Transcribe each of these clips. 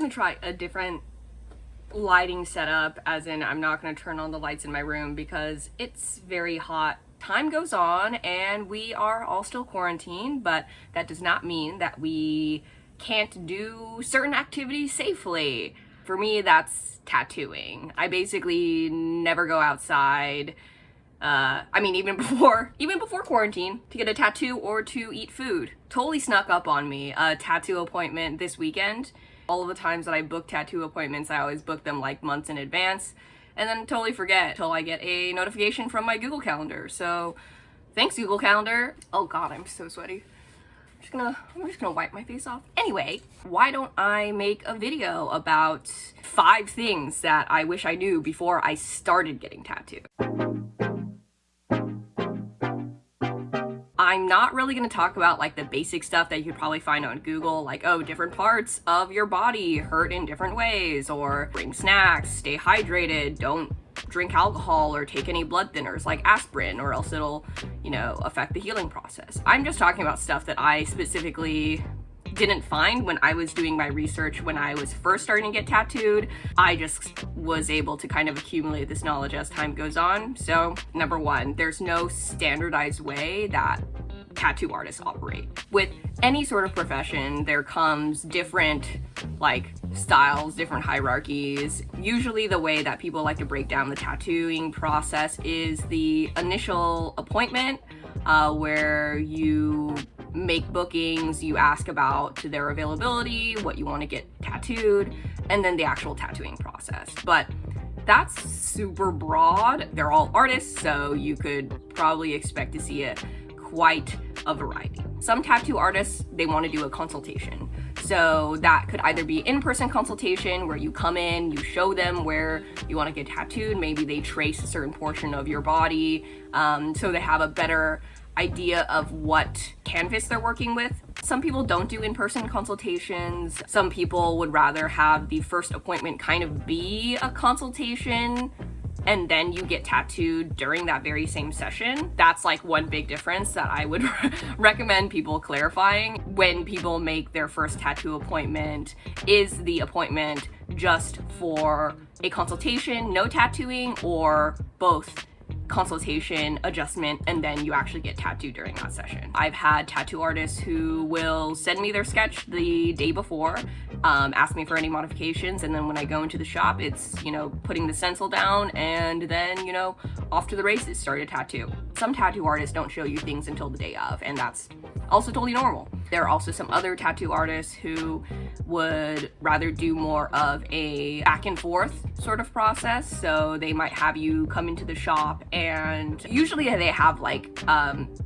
gonna try a different lighting setup, as in I'm not gonna turn on the lights in my room because it's very hot. Time goes on and we are all still quarantined, but that does not mean that we can't do certain activities safely. For me, that's tattooing. I basically never go outside. Even before quarantine, to get a tattoo or to eat food. Totally snuck up on me a tattoo appointment this weekend. All of the times that I book tattoo appointments, I always book them like months in advance, and then totally forget till I get a notification from my Google Calendar. So thanks, Google Calendar. Oh God, I'm so sweaty. I'm just gonna wipe my face off. Anyway, why don't I make a video about 5 things that I wish I knew before I started getting tattooed? I'm not really going to talk about like the basic stuff that you could probably find on Google, like, oh, different parts of your body hurt in different ways, or bring snacks, stay hydrated, don't drink alcohol or take any blood thinners like aspirin, or else it'll, affect the healing process. I'm just talking about stuff that I specifically didn't find when I was doing my research when I was first starting to get tattooed. I just was able to kind of accumulate this knowledge as time goes on. So, number 1, there's no standardized way that tattoo artists operate. With any sort of profession, there comes different styles, different hierarchies. Usually the way that people like to break down the tattooing process is the initial appointment, where you make bookings, you ask about their availability, what you want to get tattooed, and then the actual tattooing process. But that's super broad. They're all artists, so you could probably expect to see quite a variety. Some tattoo artists, they want to do a consultation. So that could either be in-person consultation where you come in, you show them where you want to get tattooed. Maybe they trace a certain portion of your body, so they have a better idea of what canvas they're working with. Some people don't do in-person consultations. Some people would rather have the first appointment kind of be a consultation, and then you get tattooed during that very same session. That's like one big difference that I would recommend people clarifying. When people make their first tattoo appointment, is the appointment just for a consultation, no tattooing, or both? Consultation, adjustment, and then you actually get tattooed during that session. I've had tattoo artists who will send me their sketch the day before, ask me for any modifications, and then when I go into the shop, it's, putting the stencil down and then, off to the races, start a tattoo. Some tattoo artists don't show you things until the day of, and that's also totally normal. There are also some other tattoo artists who would rather do more of a back and forth sort of process. So they might have you come into the shop, and usually they have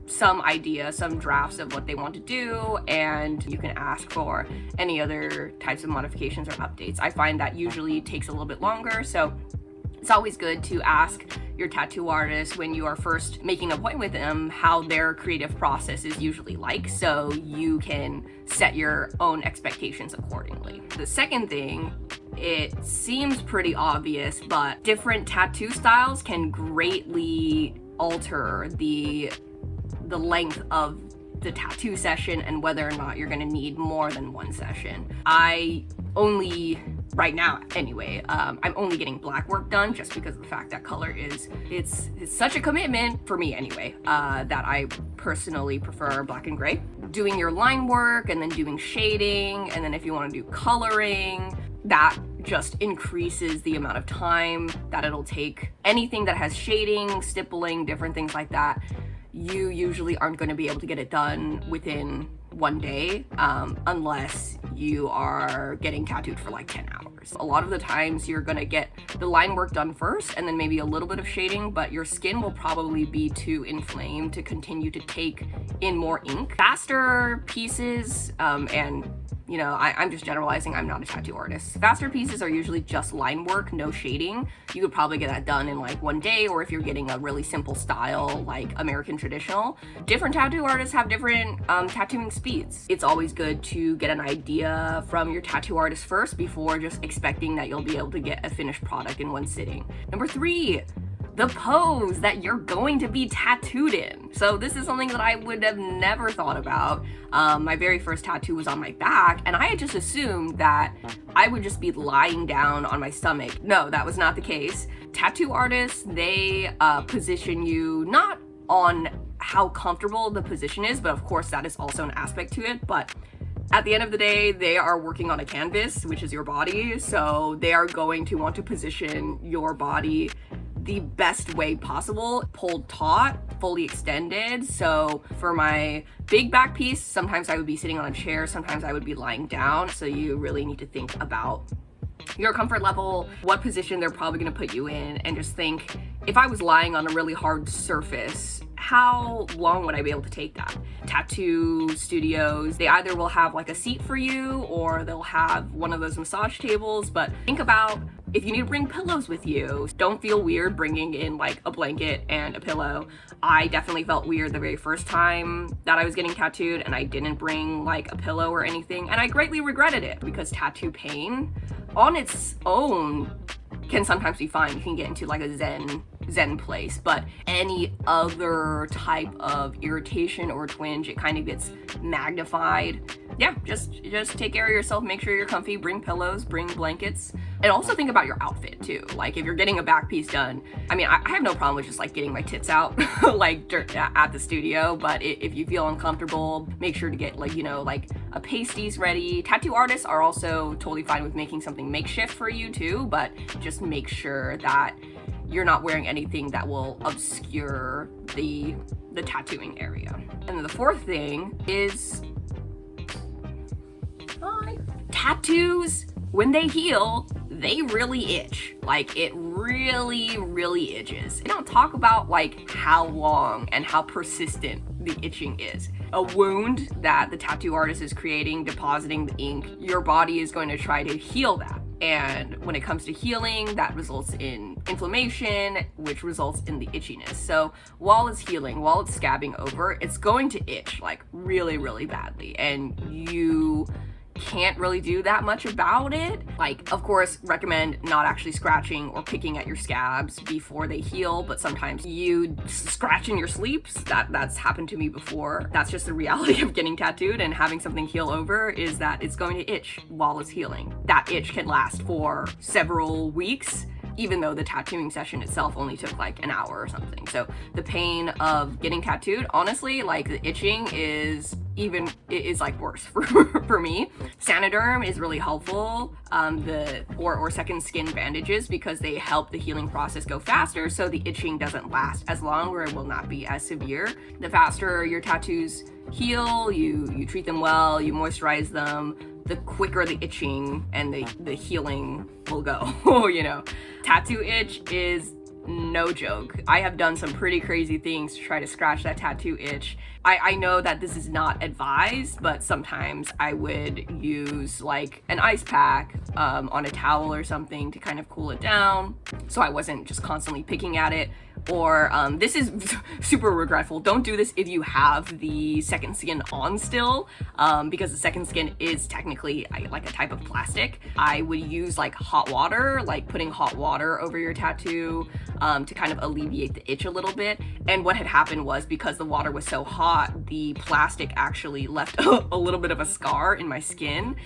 some idea, some drafts of what they want to do, and you can ask for any other types of modifications or updates. I find that usually takes a little bit longer, so it's always good to ask your tattoo artist when you are first making an appointment with them how their creative process is usually like, so you can set your own expectations accordingly. The second thing, it seems pretty obvious, but different tattoo styles can greatly alter the length of the tattoo session and whether or not you're going to need more than one session. Right now anyway, I'm only getting black work done just because of the fact that color it's such a commitment for me anyway, that I personally prefer black and gray. Doing your line work and then doing shading, and then if you want to do coloring, that just increases the amount of time that it'll take. Anything that has shading, stippling, different things like that, you usually aren't going to be able to get it done within one day, unless you are getting tattooed for like 10 hours. A lot of the times you're gonna get the line work done first and then maybe a little bit of shading, but your skin will probably be too inflamed to continue to take in more ink. Faster pieces, and I'm just generalizing, I'm not a tattoo artist. Faster pieces are usually just line work, no shading. You could probably get that done in like one day, or if you're getting a really simple style like American traditional. Different tattoo artists have different tattooing speeds. It's always good to get an idea from your tattoo artist first before just expecting that you'll be able to get a finished product in one sitting. Number 3, the pose that you're going to be tattooed in. So this is something that I would have never thought about. My very first tattoo was on my back, and I had just assumed that I would just be lying down on my stomach. No, that was not the case. Tattoo artists, they position you not on how comfortable the position is, but of course that is also an aspect to it. But at the end of the day, they are working on a canvas, which is your body, so they are going to want to position your body the best way possible, pulled taut, fully extended. So for my big back piece, sometimes I would be sitting on a chair, sometimes I would be lying down. So you really need to think about your comfort level, what position they're probably gonna put you in, and just think, if I was lying on a really hard surface, how long would I be able to take that? Tattoo studios, they either will have like a seat for you or they'll have one of those massage tables, but think about if you need to bring pillows with you. Don't feel weird bringing in like a blanket and a pillow. I definitely felt weird the very first time that I was getting tattooed and I didn't bring like a pillow or anything, and I greatly regretted it because tattoo pain on its own can sometimes be fine. You can get into like a zen place, but any other type of irritation or twinge, it kind of gets magnified. Yeah, just take care of yourself, make sure you're comfy, bring pillows, bring blankets, and also think about your outfit too. Like if you're getting a back piece done, I mean, I have no problem with just like getting my tits out like at the studio, but if you feel uncomfortable, make sure to get like, you know, like a pasties ready. Tattoo artists are also totally fine with making something makeshift for you too, but just make sure that you're not wearing anything that will obscure the tattooing area. And then the fourth thing is tattoos. When they heal, they really itch. Like it really, really itches. They don't talk about like how long and how persistent the itching is. A wound that the tattoo artist is creating, depositing the ink, your body is going to try to heal that. And when it comes to healing, that results in inflammation, which results in the itchiness. So while it's healing, while it's scabbing over, it's going to itch like really, really badly. And you can't really do that much about it. Like, of course, recommend not actually scratching or picking at your scabs before they heal, but sometimes you scratch in your sleeps. That's happened to me before. That's just the reality of getting tattooed and having something heal over, is that it's going to itch while it's healing. That itch can last for several weeks, even though the tattooing session itself only took like an hour or something. So the pain of getting tattooed, honestly, like the itching is like worse for me. Saniderm is really helpful, or second skin bandages, because they help the healing process go faster, so the itching doesn't last as long, or it will not be as severe. The faster your tattoos heal, you treat them well, you moisturize them, the quicker the itching and the healing will go. You know, tattoo itch is no joke. I have done some pretty crazy things to try to scratch that tattoo itch. I know that this is not advised, but sometimes I would use like an ice pack on a towel or something to kind of cool it down, so I wasn't just constantly picking at it. Or this is super regretful. Don't do this if you have the second skin on still, because the second skin is technically like a type of plastic. I would use like hot water, like putting hot water over your tattoo to kind of alleviate the itch a little bit. And what had happened was, because the water was so hot, the plastic actually left a little bit of a scar in my skin.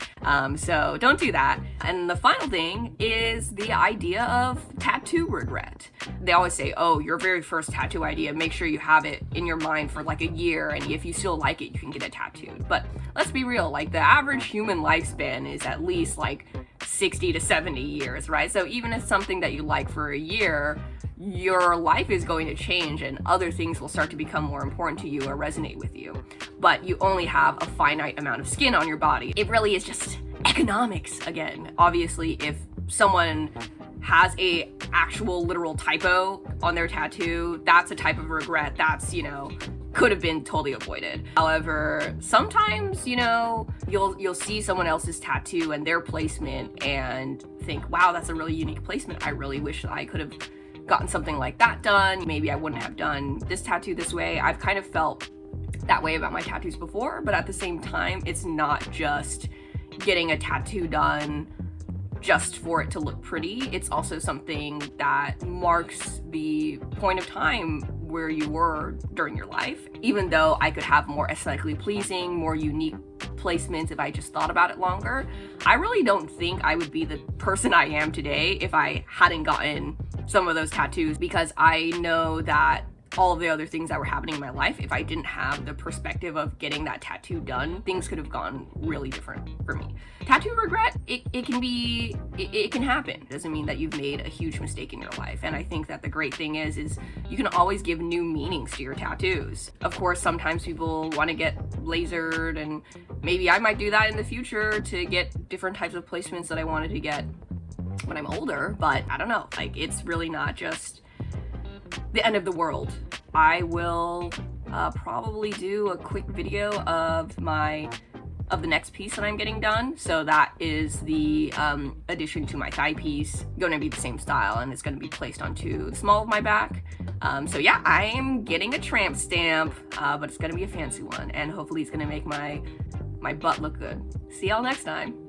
So don't do that. And the final thing is the idea of tattoo regret. They always say, oh, your very first tattoo idea, make sure you have it in your mind for like a year, and if you still like it, you can get it tattooed. But let's be real, like the average human lifespan is at least like 60 to 70 years, right? So even if something that you like for a year, your life is going to change and other things will start to become more important to you or resonate with you. But you only have a finite amount of skin on your body. It really is just economics again. Obviously, if someone has a actual literal typo on their tattoo, that's a type of regret that's, you know, could have been totally avoided. However, sometimes, you know, you'll see someone else's tattoo and their placement and think, wow, that's a really unique placement. I really wish I could have gotten something like that done. Maybe I wouldn't have done this tattoo this way. I've kind of felt that way about my tattoos before, but at the same time, it's not just getting a tattoo done just for it to look pretty. It's also something that marks the point of time where you were during your life. Even though I could have more aesthetically pleasing, more unique placements if I just thought about it longer, I really don't think I would be the person I am today if I hadn't gotten some of those tattoos, because I know that all of the other things that were happening in my life, if I didn't have the perspective of getting that tattoo done, things could have gone really different for me. Tattoo regret, it can happen. It doesn't mean that you've made a huge mistake in your life. And I think that the great thing is you can always give new meanings to your tattoos. Of course, sometimes people want to get lasered, and maybe I might do that in the future to get different types of placements that I wanted to get when I'm older, but I don't know, like, it's really not just the end of the world. I will probably do a quick video of the next piece that I'm getting done. So that is the addition to my thigh piece, going to be the same style, and it's going to be placed onto the small of my back. So yeah, I am getting a tramp stamp, but it's going to be a fancy one, and hopefully it's going to make my butt look good. See y'all next time.